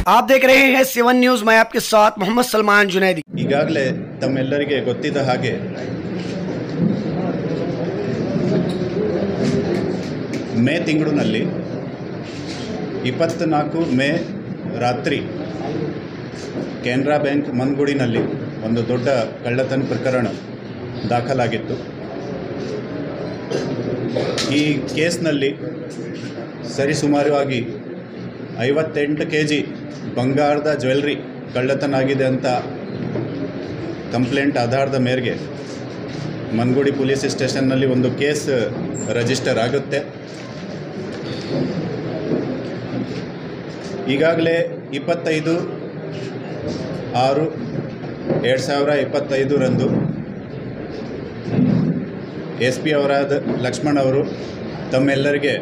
आप देख रहे हैं सेवन न्यूज। मैं आपके साथ मोहम्मद सलमान जुनैदी। ಈಗಾಗಲೇ ತಮ್ಮೆಲ್ಲರಿಗೆ ಗೊತ್ತಿದ್ದ ಹಾಗೆ ಮೇ ತಿಂಗಳಿನಲ್ಲಿ 24 ಮೇ ರಾತ್ರಿ ಕೆನರಾ ಬ್ಯಾಂಕ್ ಮನ್ಗುಡಿನಲ್ಲಿ ಒಂದು ದೊಡ್ಡ ಕಳ್ಳತನ ಪ್ರಕರಣ ದಾಖಲಾಗಿತ್ತು। ಈ ಕೇಸ್ನಲ್ಲಿ ಸರಿಸುಮಾರವಾಗಿ 58 kg ಬಂಗಾರದ ಜ್ಯುವೆಲ್ಲರಿ ಕಳ್ಳತನ ಆಗಿದೆ ಅಂತ ಕಂಪ್ಲೇಂಟ್ ಆಧಾರದ ಮೇರೆಗೆ ಮನ್ಗುಡಿ ಪೊಲೀಸ್ ಸ್ಟೇಷನ್ನಲ್ಲಿ ಒಂದು ಕೇಸ್ ರಿಜಿಸ್ಟರ್ ಆಗುತ್ತೆ। ಈಗಾಗಲೇ 25/6/2025 SP ಅವರಾದ ಲಕ್ಷ್ಮಣ್ ಅವರು ತಮ್ಮೆಲ್ಲರಿಗೆ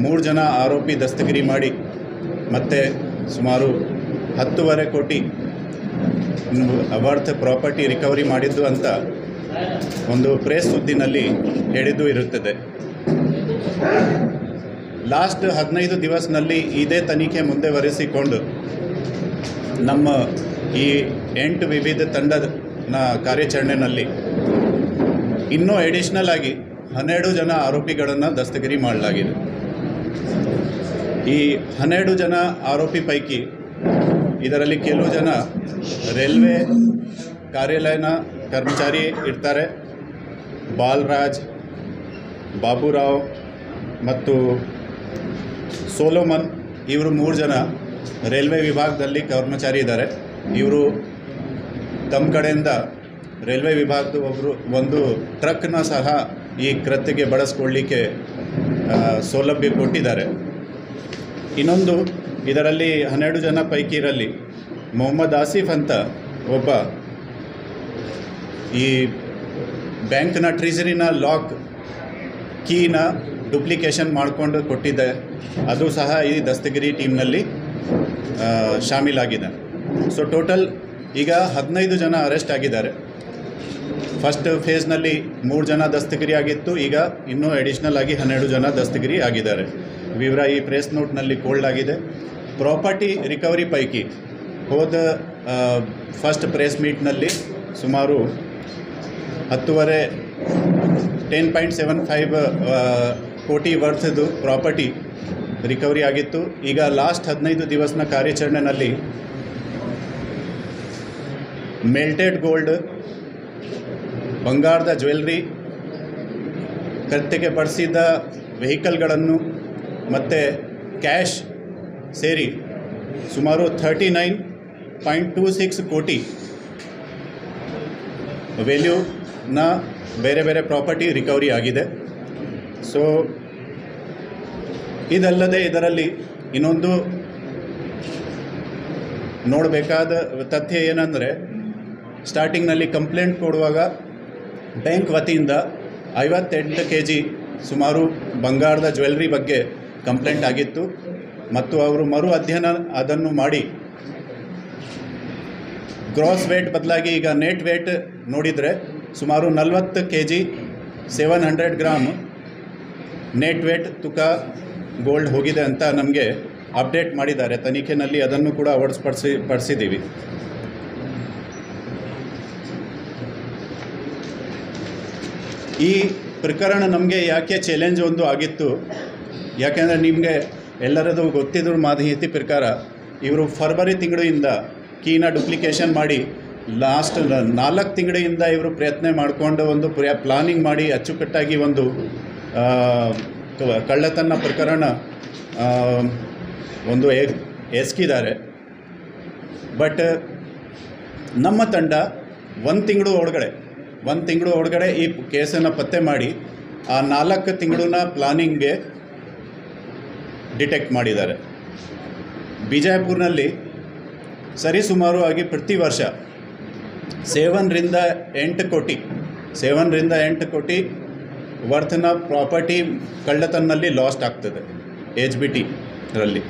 3 ಜನ ಆರೋಪಿ ದಸ್ತಗಿರಿ ಮಾಡಿ ಮತ್ತು ಸುಮಾರು 10.5 ಕೋಟಿ ವರ್ತ್ ಪ್ರಾಪರ್ಟಿ ರಿಕವರಿ ಮಾಡಿದ್ದು ಅಂತ ಒಂದು ಪ್ರೆಸ್ ಸುದ್ದಿನಲ್ಲಿ ಹೇಳಿದ್ದು ಇರುತ್ತದೆ। ಲಾಸ್ಟ್ 15 ದಿವಸದಲ್ಲಿ ಇದೇ ತನಿಖೆ ಮುಂದುವರಿಸಿಕೊಂಡು ನಮ್ಮ ಈ 8 ವಿವಿಧ ತಂಡದ ಕಾರ್ಯಾಚರಣೆಯಲ್ಲಿ ಇನ್ನೂ ಎಡಿಷನಲ್ ಆಗಿ 12 ಜನ ಆರೋಪಿಗಳನ್ನು ದಸ್ತಗಿರಿ ಮಾಡಲಾಗಿದೆ। ಈ 12 ಜನ ಆರೋಪಿ ಪೈಕಿ ಇದರಲ್ಲಿ ಕೆಲವು ಜನ ರೈಲ್ವೆ ಕಾರ್ಯಾಲಯನ ಕರ್ಮಚಾರಿ ಇರ್ತಾರೆ। ಬಾಲರಾಜ್, ಬಾಬುರಾವ್ ಮತ್ತು ಸೋಲೋಮನ್ ಇವರು 3 ಜನ ರೈಲ್ವೆ ವಿಭಾಗದಲ್ಲಿ ಕರ್ಮಚಾರಿ ಇದ್ದಾರೆ। ಇವರು ತಮ್ಮ ಕಡೆಯಿಂದ ರೈಲ್ವೆ ವಿಭಾಗದ ಒಂದು ಟ್ರಕ್ನ ಸಹ ಈ ಕೃತ್ಯಕ್ಕೆ ಬಳಸ್ಕೊಳ್ಳಿಕ್ಕೆ ಸೌಲಭ್ಯ ಕೊಟ್ಟಿದ್ದಾರೆ। ಇನ್ನೊಂದು ಇದರಲ್ಲಿ 12 ಜನ ಪೈಕಿ ಇರಲಿ ಮೊಹಮ್ಮದ್ ಆಸಿಫ್ ಅಂತ ಒಬ್ಬ ಈ ಬ್ಯಾಂಕ್ನ ಟ್ರೆಜರಿನ ಲಾಕ್ ಕೀನ ಡುಪ್ಲಿಕೇಶನ್ ಮಾಡಿಕೊಂಡು ಕೊಟ್ಟಿದ್ದೆ, ಅದು ಸಹ ಈ ದಸ್ತಗಿರಿ ಟೀಮ್ನಲ್ಲಿ ಶಾಮೀಲಾಗಿದೆ। ಸೊ ಟೋಟಲ್ ಈಗ 15 ಜನ ಅರೆಸ್ಟ್ ಆಗಿದ್ದಾರೆ। ಫಸ್ಟ್ ಫೇಸ್ನಲ್ಲಿ 3 ಜನ ದಸ್ತಗಿರಿ ಆಗಿತ್ತು, ಈಗ ಇನ್ನೂ ಎಡಿಷ್ನಲ್ ಆಗಿ 12 ಜನ ದಸ್ತಗಿರಿ ಆಗಿದ್ದಾರೆ। ವಿವರ ಈ ಪ್ರೆಸ್ ನೋಟ್ನಲ್ಲಿ ಕೋಲ್ಡ್ ಆಗಿದೆ। ಪ್ರಾಪರ್ಟಿ ರಿಕವರಿ ಪೈಕಿ ಹೋದ ಫಸ್ಟ್ ಪ್ರೆಸ್ ಮೀಟ್ನಲ್ಲಿ ಸುಮಾರು 10.75 ಕೋಟಿ ವರ್ತ್ದು ಪ್ರಾಪರ್ಟಿ ರಿಕವರಿ ಆಗಿತ್ತು। ಈಗ ಲಾಸ್ಟ್ 15 ದಿವಸನ ಕಾರ್ಯಾಚರಣೆಯಲ್ಲಿ ಮೆಲ್ಟೆಡ್ ಗೋಲ್ಡ್, ಬಂಗಾರದ ಜ್ಯುವೆಲ್ಲರಿ, ಕೃತ್ಯಕ್ಕೆ ಬಳಸಿದ ವೆಹಿಕಲ್ಗಳನ್ನು ಮತ್ತು ಕ್ಯಾಶ್ ಸೇರಿ ಸುಮಾರು 39.26 ಕೋಟಿ ವ್ಯಾಲ್ಯೂನ ಬೇರೆ ಬೇರೆ ಪ್ರಾಪರ್ಟಿ ರಿಕವರಿ ಆಗಿದೆ। ಸೊ ಇದಲ್ಲದೆ ಇದರಲ್ಲಿ ಇನ್ನೊಂದು ನೋಡಬೇಕಾದ ತಥ್ಯ ಏನಂದರೆ, ಸ್ಟಾರ್ಟಿಂಗ್ನಲ್ಲಿ ಕಂಪ್ಲೇಂಟ್ ಕೊಡುವಾಗ ಬ್ಯಾಂಕ್ ವತಿಯಿಂದ 58 kg ಸುಮಾರು ಬಂಗಾರದ ಜ್ಯುವೆಲ್ಲರಿ ಬಗ್ಗೆ ಕಂಪ್ಲೇಂಟ್ ಆಗಿತ್ತು ಮತ್ತು ಅವರು ಮರು ಅಧ್ಯಯನ ಅದನ್ನು ಮಾಡಿ ಗ್ರಾಸ್ ವೇಟ್ ಬದಲಾಗಿ ಈಗ ನೆಟ್ ವೇಟ್ ನೋಡಿದರೆ ಸುಮಾರು 40 kg 700 ಗ್ರಾಮ್ ನೆಟ್ ವೇಟ್ ತೂಕ ಗೋಲ್ಡ್ ಹೋಗಿದೆ ಅಂತ ನಮಗೆ ಅಪ್ಡೇಟ್ ಮಾಡಿದ್ದಾರೆ। ತನಿಖೆಯಲ್ಲಿ ಅದನ್ನು ಕೂಡ ಪಡಿಸಿದ್ದೀವಿ। ಈ ಪ್ರಕರಣ ನಮಗೆ ಯಾಕೆ ಚಾಲೆಂಜ್ ಒಂದು ಆಗಿತ್ತು, ಯಾಕೆಂದರೆ ನಿಮಗೆ ಎಲ್ಲರದು ಗೊತ್ತಿದ್ದ ಮಾಹಿತಿ ಪ್ರಕಾರ ಇವರು ಫೆಬ್ರವರಿ ತಿಂಗಳಿಂದ ಕೀನ ಡುಪ್ಲಿಕೇಶನ್ ಮಾಡಿ ಲಾಸ್ಟ್ 4 ತಿಂಗಳಿಂದ ಇವರು ಪ್ರಯತ್ನ ಮಾಡಿಕೊಂಡು ಒಂದು ಪ್ಲಾನಿಂಗ್ ಮಾಡಿ ಅಚ್ಚುಕಟ್ಟಾಗಿ ಒಂದು ಕಳ್ಳತನ ಪ್ರಕರಣ ಒಂದು ಎಸಗಿದ್ದಾರೆ। ಬಟ್ ನಮ್ಮ ತಂಡ 1 ತಿಂಗಳು ಒಳಗಡೆ ಈ ಕೇಸನ್ನು ಪತ್ತೆ ಮಾಡಿ ಆ 4 ತಿಂಗಳಿನ ಪ್ಲಾನಿಂಗ್ಗೆ ಡಿಟೆಕ್ಟ್ ಮಾಡಿದ್ದಾರೆ। ಬಿಜಾಪುರ್ನಲ್ಲಿ ಸರಿಸುಮಾರು ಪ್ರತಿ ವರ್ಷ 7 ರಿಂದ 8 ಕೋಟಿ ವರ್ತ್ನ ಪ್ರಾಪರ್ಟಿ ಕಳ್ಳತನಲ್ಲಿ ಲಾಸ್ಟ್ ಆಗ್ತದೆ HBT ರಲ್ಲಿ।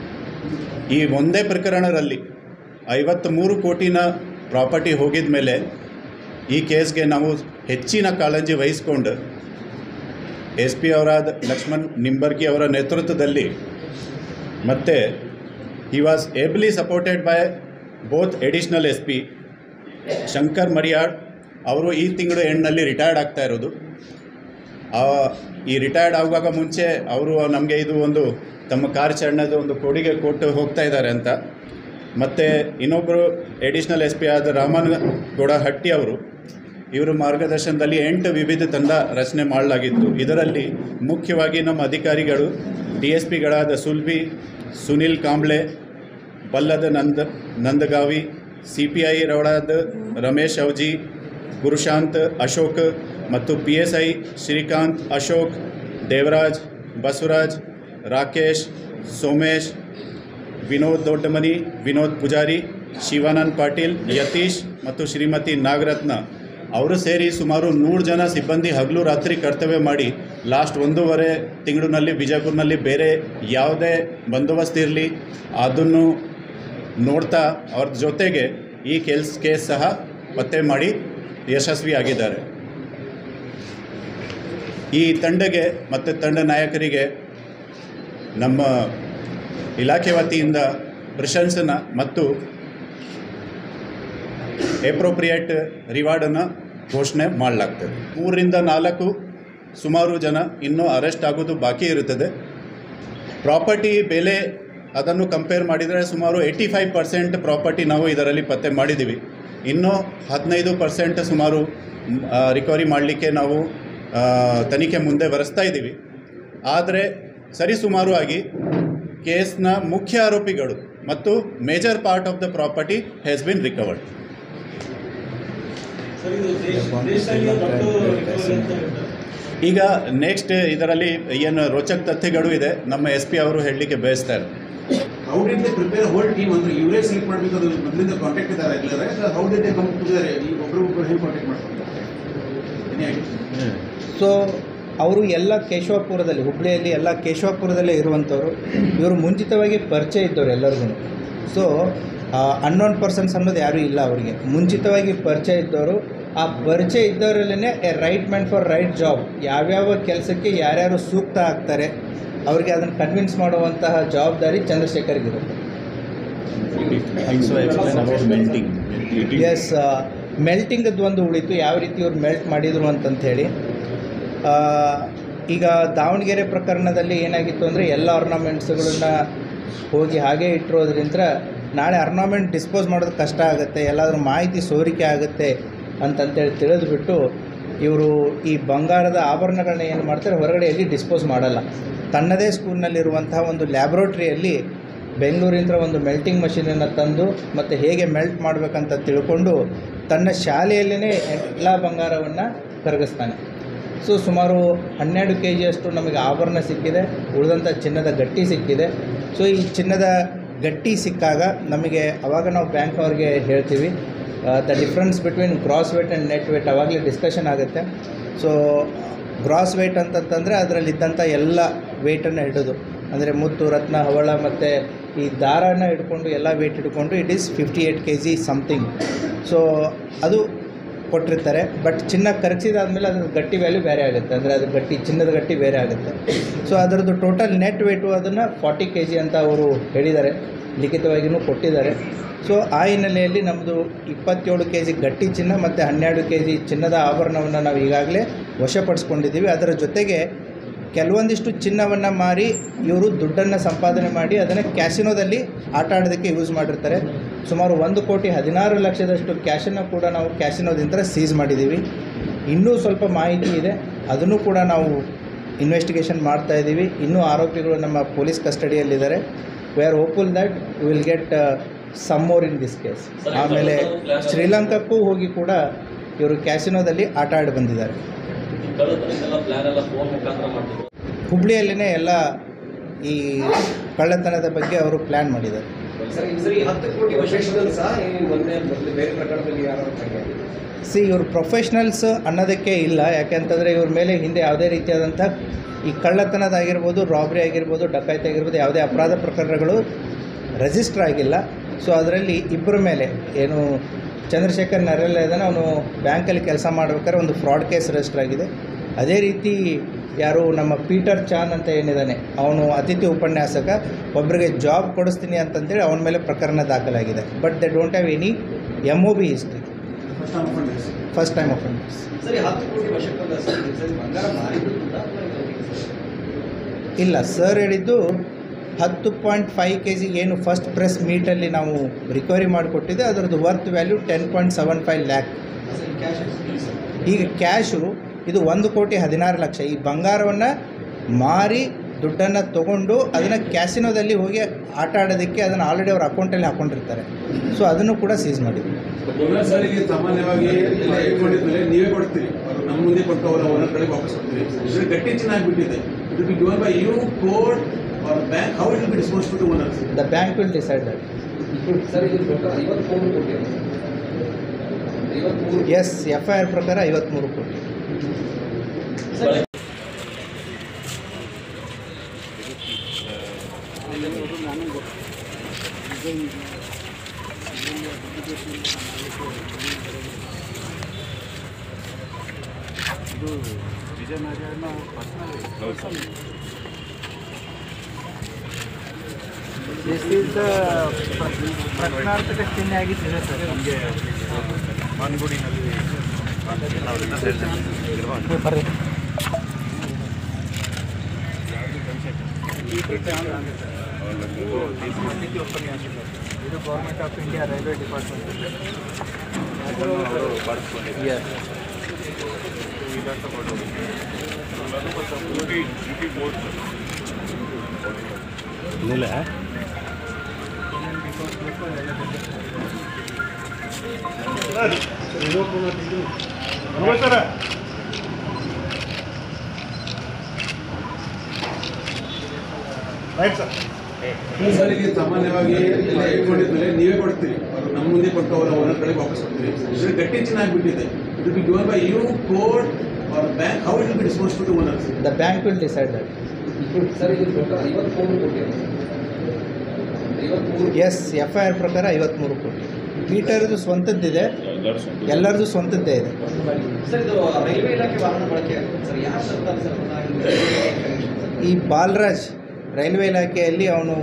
ಈ ಒಂದೇ ಪ್ರಕರಣದಲ್ಲಿ 53 ಕೋಟಿನ ಪ್ರಾಪರ್ಟಿ ಹೋಗಿದ ಮೇಲೆ ಈ ಕೇಸ್ಗೆ ನಾವು ಹೆಚ್ಚಿನ ಕಾಳಜಿ ವಹಿಸಿಕೊಂಡು SP ಅವರಾದ ಲಕ್ಷ್ಮಣ್ ನಿಂಬರ್ಗಿ ಅವರ ನೇತೃತ್ವದಲ್ಲಿ ಮತ್ತು he was ably supported by both additional SP Shankar Mariyad ಅವರು ಈ ತಿಂಗಳು ಎಂಡ್ನಲ್ಲಿ ರಿಟೈರ್ಡ್ ಆಗ್ತಾ ಇರೋದು. ಈ ರಿಟೈರ್ಡ್ ಆಗುವಾಗ ಮುಂಚೆ ಅವರು ನಮಗೆ ಇದು ಒಂದು ತಮ್ಮ ಕಾರ್ಯಾಚರಣೆದು ಒಂದು ಕೊಡುಗೆ ಕೊಟ್ಟು ಹೋಗ್ತಾ ಇದ್ದಾರೆ ಅಂತ. ಮತ್ತು ಇನ್ನೊಬ್ಬರು ಎಡಿಷ್ನಲ್ SP ಆದ ರಾಮನ್ ಗೌಡ ಹಟ್ಟಿ ಅವರು, ಇವರ ಮಾರ್ಗದರ್ಶನದಲ್ಲಿ 8 ವಿವಿಧ ತಂಡ ರಚನೆ ಮಾಡಲಾಗಿತ್ತು. ಇದರಲ್ಲಿ ಮುಖ್ಯವಾಗಿ ನಮ್ಮ ಅಧಿಕಾರಿಗಳು DSPಗಳಾದ ಸುಲ್ಬಿ, ಸುನಿಲ್ ಕಾಂಬ್ಳೆ, ಬಲ್ಲದ ನಂದಗಾವಿ, CPI ರವಳಾದ ರಮೇಶ್ ಅವಜಿ, ಗುರುಶಾಂತ್ ಅಶೋಕ್ ಮತ್ತು PSI ಶ್ರೀಕಾಂತ್ ಅಶೋಕ್, ದೇವರಾಜ್, ಬಸವರಾಜ್, ರಾಕೇಶ್, ಸೋಮೇಶ್, ವಿನೋದ್ ದೊಡ್ಡಮನಿ, ವಿನೋದ್ ಪೂಜಾರಿ, ಶಿವಾನಂದ್ ಪಾಟೀಲ್, ಯತೀಶ್ ಮತ್ತು ಶ್ರೀಮತಿ ನಾಗರತ್ನ ಅವರು ಸೇರಿ ಸುಮಾರು 100 ಜನ ಸಿಬ್ಬಂದಿ ಹಗಲು ರಾತ್ರಿ ಕರ್ತವ್ಯ ಮಾಡಿ ಲಾಸ್ಟ್ 1.5 ತಿಂಗಳಿನಲ್ಲಿ ಬಿಜಾಪುರ್ನಲ್ಲಿ ಬೇರೆ ಯಾವುದೇ ಬಂದೋಬಸ್ತ್ ಇರಲಿ ಅದನ್ನು ನೋಡ್ತಾ ಅವ್ರ ಜೊತೆಗೆ ಈ ಕೇಸ್ ಸಹ ಪತ್ತೆ ಮಾಡಿ ಯಶಸ್ವಿಯಾಗಿದ್ದಾರೆ. ಈ ತಂಡಗೆ ಮತ್ತು ತಂಡ ನಾಯಕರಿಗೆ ನಮ್ಮ ಇಲಾಖೆ ವತಿಯಿಂದ ಪ್ರಶಂಸನ ಮತ್ತು ಎಪ್ರೋಪ್ರಿಯೇಟ್ ರಿವಾರ್ಡನ್ನು ಘೋಷಣೆ ಮಾಡಲಾಗ್ತದೆ. 3 ರಿಂದ 4 ಸುಮಾರು ಜನ ಇನ್ನೂ ಅರೆಸ್ಟ್ ಆಗೋದು ಬಾಕಿ ಇರುತ್ತದೆ. ಪ್ರಾಪರ್ಟಿ ಬೆಲೆ ಅದನ್ನು ಕಂಪೇರ್ ಮಾಡಿದರೆ ಸುಮಾರು 85% ಪ್ರಾಪರ್ಟಿ ನಾವು ಇದರಲ್ಲಿ ಪತ್ತೆ ಮಾಡಿದ್ದೀವಿ. ಇನ್ನೂ 15% ಸುಮಾರು ರಿಕವರಿ ಮಾಡಲಿಕ್ಕೆ ನಾವು ತನಿಖೆ ಮುಂದೆ ಬರೆಸ್ತಾ ಇದ್ದೀವಿ. ಆದರೆ ಸರಿಸುಮಾರು ಆಗಿ ಕೇಸ್ನ ಮುಖ್ಯ ಆರೋಪಿಗಳು ಮತ್ತು major part of the property has been recovered. ಈಗ ನೆಕ್ಸ್ಟ್ ಇದರಲ್ಲಿ ಏನು ರೋಚಕ ತಥ್ಯಗಳು ಇದೆ ನಮ್ಮ SP ಅವರು ಹೇಳಲಿಕ್ಕೆ ಬಯಸ್ತಾರೆ. How did they prepare whole team? ಅಂದರೆ ಇವರೇ ಸೆಲೆಕ್ಟ್ ಮಾಡಬೇಕು, ಅದು ಮೊದಲಿಂದ ಕಾಂಟ್ಯಾಕ್ಟ್ ಇದ್ದಾರೆ regular. How did they come together? ಈ ಒಬ್ಬರು ಹೇಗೆ ಕಾಂಟ್ಯಾಕ್ಟ್ ಮಾಡ್ತಾರೆ? ಸೊ ಅವರು ಎಲ್ಲ ಕೇಶವಪುರದಲ್ಲಿ, ಹುಬ್ಬಳ್ಳಿಯಲ್ಲಿ ಎಲ್ಲ ಕೇಶವಪುರದಲ್ಲೇ ಇರುವಂಥವ್ರು. ಇವರು ಮುಂಚಿತವಾಗಿ ಪರಿಚಯ ಇದ್ದವರು ಎಲ್ಲರಿಗೂ. ಸೊ ಅನ್ನೋನ್ ಪರ್ಸನ್ಸ್ ಅನ್ನೋದು ಯಾರೂ ಇಲ್ಲ ಅವರಿಗೆ. ಮುಂಚಿತವಾಗಿ ಪರಿಚಯ ಇದ್ದವರು. ಆ ಪರಿಚಯ ಇದ್ದವರಲ್ಲೇ right man for right job, ಯಾವ್ಯಾವ ಕೆಲಸಕ್ಕೆ ಯಾರ್ಯಾರು ಸೂಕ್ತ ಆಗ್ತಾರೆ ಅವರಿಗೆ ಅದನ್ನು ಕನ್ವಿನ್ಸ್ ಮಾಡುವಂತಹ ಜವಾಬ್ದಾರಿ ಚಂದ್ರಶೇಖರ್ಗಿರುತ್ತೆ. ಎಸ್, ಮೆಲ್ಟಿಂಗದ್ದು ಒಂದು ಉಳಿತು, ಯಾವ ರೀತಿ ಇವ್ರು ಮೆಲ್ಟ್ ಮಾಡಿದರು ಅಂತಂಥೇಳಿ. ಈಗ ದಾವಣಗೆರೆ ಪ್ರಕರಣದಲ್ಲಿ ಏನಾಗಿತ್ತು ಅಂದರೆ ಎಲ್ಲ ಆರ್ನಮೆಂಟ್ಸ್ಗಳನ್ನ ಹೋಗಿ ಹಾಗೆ ಇಟ್ಟಿರೋದ್ರಿಂದ ನಾಳೆ ಆರ್ನಮೆಂಟ್ ಡಿಸ್ಪೋಸ್ ಮಾಡೋದು ಕಷ್ಟ ಆಗುತ್ತೆ, ಎಲ್ಲಾದರೂ ಮಾಹಿತಿ ಸೋರಿಕೆ ಆಗುತ್ತೆ ಅಂತಂತೇಳಿ ತಿಳಿದುಬಿಟ್ಟು ಇವರು ಈ ಬಂಗಾರದ ಆಭರಣಗಳನ್ನ ಏನು ಮಾಡ್ತಾರೆ, ಹೊರಗಡೆ ಎಲ್ಲಿ ಡಿಸ್ಪೋಸ್ ಮಾಡಲ್ಲ. ತನ್ನದೇ ಸ್ಕೂಲ್ನಲ್ಲಿರುವಂತಹ ಒಂದು ಲ್ಯಾಬ್ರೋಟ್ರಿಯಲ್ಲಿ ಬೆಂಗಳೂರಿಂದ ಒಂದು ಮೆಲ್ಟಿಂಗ್ ಮಷೀನನ್ನು ತಂದು ಮತ್ತು ಹೇಗೆ ಮೆಲ್ಟ್ ಮಾಡಬೇಕಂತ ತಿಳ್ಕೊಂಡು ತನ್ನ ಶಾಲೆಯಲ್ಲೇ ಎಲ್ಲ ಬಂಗಾರವನ್ನು ಕರಗಿಸ್ತಾನೆ. ಸೊ ಸುಮಾರು 12 kg ನಮಗೆ ಆಭರಣ ಸಿಕ್ಕಿದೆ, ಉಳಿದಂಥ ಚಿನ್ನದ ಗಟ್ಟಿ ಸಿಕ್ಕಿದೆ. ಸೊ ಈ ಚಿನ್ನದ ಗಟ್ಟಿ ಸಿಕ್ಕಾಗ ನಮಗೆ ಆವಾಗ ನಾವು ಬ್ಯಾಂಕ್ನವ್ರಿಗೆ ಹೇಳ್ತೀವಿ the difference between gross weight and net weight ಆವಾಗಲೇ ಡಿಸ್ಕಷನ್ ಆಗುತ್ತೆ. ಸೊ ಗ್ರಾಸ್ ವೇಟ್ ಅಂತಂತಂದರೆ ಅದರಲ್ಲಿದ್ದಂಥ ಎಲ್ಲ ವೇಟನ್ನು ಹಿಡಿದು, ಅಂದರೆ ಮುತ್ತು, ರತ್ನ, ಹವಳ ಮತ್ತು ಈ ದಾರನ ಹಿಡ್ಕೊಂಡು ಎಲ್ಲ ವೇಟ್ ಹಿಡ್ಕೊಂಡು it is 58 kg something. So ಅದು ಕೊಟ್ಟಿರ್ತಾರೆ. ಬಟ್ ಚಿನ್ನ ಕರಗಿಸಿದಾದ್ಮೇಲೆ ಅದ್ರ ಗಟ್ಟಿ ವ್ಯಾಲ್ಯೂ ಬೇರೆ ಆಗುತ್ತೆ, ಅಂದರೆ ಅದು ಗಟ್ಟಿ ಚಿನ್ನದ ಗಟ್ಟಿ ಬೇರೆ ಆಗುತ್ತೆ. ಸೊ ಅದರದ್ದು ಟೋಟಲ್ ನೆಟ್ ವೇಟು ಅದನ್ನು 40 kg ಅಂತ ಅವರು ಹೇಳಿದ್ದಾರೆ, ಲಿಖಿತವಾಗಿಯೂ ಕೊಟ್ಟಿದ್ದಾರೆ. ಸೊ ಆ ಹಿನ್ನೆಲೆಯಲ್ಲಿ ನಮ್ಮದು 27 kg ಗಟ್ಟಿ ಚಿನ್ನ ಮತ್ತು 12 kg ಚಿನ್ನದ ಆಭರಣವನ್ನು ನಾವು ಈಗಾಗಲೇ ವಶಪಡಿಸ್ಕೊಂಡಿದ್ದೀವಿ. ಅದರ ಜೊತೆಗೆ ಕೆಲವೊಂದಿಷ್ಟು ಚಿನ್ನವನ್ನು ಮಾರಿ ಇವರು ದುಡ್ಡನ್ನು ಸಂಪಾದನೆ ಮಾಡಿ ಅದನ್ನು ಕ್ಯಾಸಿನೋದಲ್ಲಿ ಆಟ ಆಡೋದಕ್ಕೆ ಯೂಸ್ ಮಾಡಿರ್ತಾರೆ. ಸುಮಾರು 1,16,00,000 ಕ್ಯಾಶನ್ನು ಕೂಡ ನಾವು ಕ್ಯಾಸಿನೋದಿಂದ ಸೀಸ್ ಮಾಡಿದ್ದೀವಿ. ಇನ್ನೂ ಸ್ವಲ್ಪ ಮಾಹಿತಿ ಇದೆ, ಅದನ್ನು ಕೂಡ ನಾವು ಇನ್ವೆಸ್ಟಿಗೇಷನ್ ಮಾಡ್ತಾಯಿದ್ದೀವಿ. ಇನ್ನೂ ಆರೋಪಿಗಳು ನಮ್ಮ ಪೊಲೀಸ್ ಕಸ್ಟಡಿಯಲ್ಲಿದ್ದಾರೆ. We are hopeful that will get some more in this case. ಆಮೇಲೆ ಶ್ರೀಲಂಕಾಕ್ಕೂ ಹೋಗಿ ಕೂಡ ಇವರು ಕ್ಯಾಸಿನೋದಲ್ಲಿ ಆಟ ಆಡಿ ಬಂದಿದ್ದಾರೆ. ಹುಬ್ಬಳ್ಳಿಯಲ್ಲಿನೇ ಎಲ್ಲ ಈ ಕಳ್ಳತನದ ಬಗ್ಗೆ ಅವರು ಪ್ಲ್ಯಾನ್ ಮಾಡಿದ್ದಾರೆ. ಇವರು ಪ್ರೊಫೆಷ್ನಲ್ಸ್ ಅನ್ನೋದಕ್ಕೆ ಇಲ್ಲ, ಯಾಕೆಂತಂದರೆ ಇವ್ರ ಮೇಲೆ ಹಿಂದೆ ಯಾವುದೇ ರೀತಿಯಾದಂಥ ಈ ಕಳ್ಳತನದಾಗಿರ್ಬೋದು, ರಾಬ್ರಿ ಆಗಿರ್ಬೋದು, ಡಕಾಯಿತಿ ಆಗಿರ್ಬೋದು, ಯಾವುದೇ ಅಪರಾಧ ಪ್ರಕರಣಗಳು ರಿಜಿಸ್ಟರ್ ಆಗಿಲ್ಲ. ಸೊ ಅದರಲ್ಲಿ ಇಬ್ಬರ ಮೇಲೆ ಏನು ಚಂದ್ರಶೇಖರ್ ನರೆಲ್ಲ ಇದ್ದಾನೆ, ಅವನು ಬ್ಯಾಂಕಲ್ಲಿ ಕೆಲಸ ಮಾಡ್ಬೇಕಾದ್ರೆ ಒಂದು ಫ್ರಾಡ್ ಕೇಸ್ ರಿಜಿಸ್ಟರ್ ಆಗಿದೆ. ಅದೇ ರೀತಿ ಯಾರು ನಮ್ಮ ಪೀಟರ್ ಚಾನ್ ಅಂತ ಏನಿದ್ದಾನೆ, ಅವನು ಅತಿಥಿ ಉಪನ್ಯಾಸಕ, ಒಬ್ಬರಿಗೆ ಜಾಬ್ ಕೊಡಿಸ್ತೀನಿ ಅಂತಂತೇಳಿ ಅವನ ಮೇಲೆ ಪ್ರಕರಣ ದಾಖಲಾಗಿದೆ. But they don't have any MOB history. First time offenders. ಇಲ್ಲ, ಸರ್ ಹೇಳಿದ್ದು 10.5 kg ಏನು ಫಸ್ಟ್ ಪ್ರೆಸ್ ಮೀಟಲ್ಲಿ ನಾವು ರಿಕವರಿ ಮಾಡಿಕೊಟ್ಟಿದ್ದೆ, ಅದರದ್ದು ವರ್ತ್ ವ್ಯಾಲ್ಯೂ 10.75 lakh. ಈಗ ಕ್ಯಾಶು ಇದು 1,16,00,000. ಈ ಬಂಗಾರವನ್ನು ಮಾರಿ ದುಡ್ಡನ್ನು ತೊಗೊಂಡು ಅದನ್ನು ಕ್ಯಾಸಿನೋದಲ್ಲಿ ಹೋಗಿ ಆಟ ಆಡೋದಕ್ಕೆ ಅದನ್ನು ಆಲ್ರೆಡಿ ಅವ್ರ ಅಕೌಂಟಲ್ಲಿ ಹಾಕ್ಕೊಂಡಿರ್ತಾರೆ. ಸೊ ಅದನ್ನು ಕೂಡ ಸೀಸ್ ಮಾಡಿದ್ವಿ. ಸರಿಗೆ ಸಾಮಾನ್ಯವಾಗಿ ಎಲ್ಲ ಇಟ್ಕೊಂಡಿದ್ಮೇಲೆ ನೀವೇ ಕೊಡ್ತೀರಿ, ಅವರು ನಮ್ಮ ಮುಂದೆ ಕೊಟ್ಟು ಅವರ ಓನರ್ ಕಡೆ ವಾಪಸ್ ಕೊಡ್ತೀವಿ. ಇದು ಗಟ್ಟಿ ಚೆನ್ನಾಗಿಬಿಟ್ಟಿದೆ. It will be given by you, court or bank. How it will be disposed to the owners? The bank will decide that. Sir, ಇದು 53 ಕೋಟಿ. ಎಸ್, FIR ಪ್ರಕಾರ 53 ಕೋಟಿ. ಪ್ರಶ್ನಾರ್ಥಕ ಚಿಹ್ನೆ ಆಗಿದ್ದಿದೆ ಸರ್ ನಮಗೆ ಮಾನ್ಗುಡಿನಲ್ಲಿ ಬರ್ರಿ. ಇದು government of India railway department. ಇಲ್ಲ ಸರಿಗೆ ಸಾಮಾನ್ಯವಾಗಿ ಎಲ್ಲ ಇಟ್ಕೊಂಡಿದ್ಮೇಲೆ ನೀವೇ ಕೊಡ್ತೀರಿ, ಅವರು ನಮ್ಮ ಮುಂದೆ ಕೊಟ್ಟು ಅವರ ಓನರ್ ಕಡೆ ವಾಪಸ್ ಕೊಡ್ತೀವಿ. ಇದು ಗಟ್ಟಿ ಚೆನ್ನಾಗಿಬಿಟ್ಟಿದೆ. It will be given by you, court or bank. How it will be disposed to the owners? The bank will decide that. Sir, ಇದು 53 ಕೋಟಿ. ಎಸ್, FIR ಪ್ರಕಾರ 53 ಕೋಟಿ. ಪೀಟರ್ದು ಸ್ವಂತದ್ದಿದೆ, ಎಲ್ಲರದು ಸ್ವಂತದ್ದೇ ಇದೆ. ಸರ್, ಇದು ರೈಲ್ವೆ ಇಲಾಖೆ ವಾಹನ ಬಳಕೆ ಸರ್ ಯಾರು ತರ್ತಾರೆ ಸರ್? ಈ ಬಾಲರಾಜ್ ರೈಲ್ವೆ ಇಲಾಖೆಯಲ್ಲಿ ಅವನು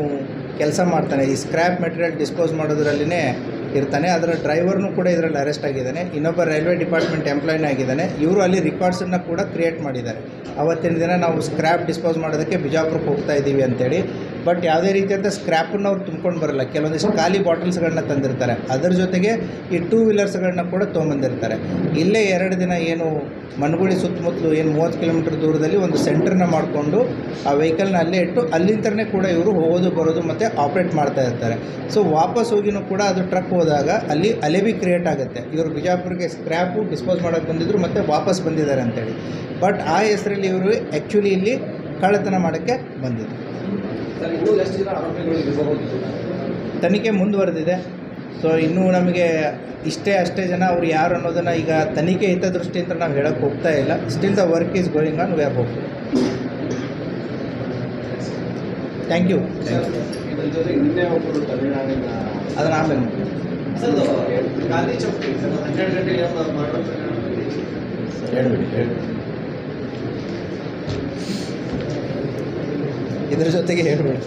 ಕೆಲಸ ಮಾಡ್ತಾನೆ. ಈ ಸ್ಕ್ರ್ಯಾಪ್ ಮೆಟೀರಿಯಲ್ ಡಿಸ್ಪೋಸ್ ಮಾಡೋದ್ರಲ್ಲಿನೇ ಇರ್ತಾನೆ. ಅದರ ಡ್ರೈವರ್ನು ಕೂಡ ಇದರಲ್ಲಿ ಅರೆಸ್ಟ್ ಆಗಿದ್ದಾನೆ. ಇನ್ನೊಬ್ಬ ರೈಲ್ವೆ ಡಿಪಾರ್ಟ್ಮೆಂಟ್ ಎಂಪ್ಲಾಯ್ನೇ ಆಗಿದ್ದಾನೆ. ಇವರು ಅಲ್ಲಿ ರಿಕಾರ್ಡ್ಸನ್ನು ಕೂಡ ಕ್ರಿಯೇಟ್ ಮಾಡಿದ್ದಾರೆ. ಅವತ್ತಿನ ದಿನ ನಾವು ಸ್ಕ್ರ್ಯಾಪ್ ಡಿಸ್ಪೋಸ್ ಮಾಡೋದಕ್ಕೆ ಬಿಜಾಪುರಕ್ಕೆ ಹೋಗ್ತಾ ಇದ್ದೀವಿ ಅಂತೇಳಿ. ಬಟ್ ಯಾವುದೇ ರೀತಿಯಾದ ಸ್ಕ್ರ್ಯಾಪನ್ನು ಅವ್ರು ತುಂಬ್ಕೊಂಡು ಬರೋಲ್ಲ. ಕೆಲವೊಂದಿಷ್ಟು ಖಾಲಿ ಬಾಟಲ್ಸ್ಗಳನ್ನ ತಂದಿರ್ತಾರೆ. ಅದರ ಜೊತೆಗೆ ಈ 2 ವೀಲರ್ಸ್ಗಳನ್ನ ಕೂಡ ತೊಗೊಂಬಂದಿರ್ತಾರೆ. ಇಲ್ಲೇ 2 ದಿನ ಏನು ಮನ್ಗುಳಿ ಸುತ್ತಮುತ್ತಲು ಏನು 30 ಕಿಲೋಮೀಟರ್ ದೂರದಲ್ಲಿ ಒಂದು ಸೆಂಟರ್ನ ಮಾಡಿಕೊಂಡು ಆ ವೆಹಿಕಲ್ನ ಅಲ್ಲೇ ಇಟ್ಟು ಅಲ್ಲಿಂದನೇ ಕೂಡ ಇವರು ಹೋಗೋದು ಬರೋದು ಮತ್ತು ಆಪ್ರೇಟ್ ಮಾಡ್ತಾ ಇರ್ತಾರೆ. ಸೊ ವಾಪಸ್ ಹೋಗಿನೂ ಕೂಡ ಅದು ಟ್ರಕ್ ಹೋದಾಗ ಅಲ್ಲಿ ಅಲೆಬಿ ಕ್ರಿಯೇಟ್ ಆಗುತ್ತೆ. ಇವರು ಬಿಜಾಪುರಿಗೆ ಸ್ಕ್ರ್ಯಾಪು ಡಿಸ್ಪೋಸ್ ಮಾಡೋಕ್ಕೆ ಬಂದಿದ್ದರು ಮತ್ತು ವಾಪಸ್ ಬಂದಿದ್ದಾರೆ ಅಂತೇಳಿ. ಬಟ್ ಆ ಹೆಸರಲ್ಲಿ ಇವರು ಆ್ಯಕ್ಚುಲಿ ಇಲ್ಲಿ ಕಳ್ಳತನ ಮಾಡೋಕ್ಕೆ ಬಂದಿದ್ದರು. ಸರ್, ಇನ್ನೂ ಎಷ್ಟು ಜನ ಆರೋಪಿಗಳು ಇರಬಹುದು? ತನಿಖೆ ಮುಂದುವರೆದಿದೆ. ಸೊ ಇನ್ನೂ ನಮಗೆ ಅಷ್ಟೇ ಜನ ಅವ್ರು ಯಾರು ಅನ್ನೋದನ್ನು ಈಗ ತನಿಖೆ ಹಿತದೃಷ್ಟಿಯಿಂದ ನಾವು ಹೇಳೋಕ್ಕೆ ಹೋಗ್ತಾ ಇಲ್ಲ. Still the work is going on. We are hopeful. Thank you. ಇದರ ಜೊತೆಗೆ ನಿನ್ನೆ ಒಬ್ಬರು ತಮಿಳುನಾಡಿನ ಅದನ್ನು ಆಮೇಲೆ ಸರ್, ಗಾಂಧಿ ಚೌಕ್ 12 ಗಂಟೆಗೆ ಹೇಳ್ಬಿಡಿ. ಇದ್ರ ಜೊತೆಗೆ ಹೇಳ್ಬಿಡಿ.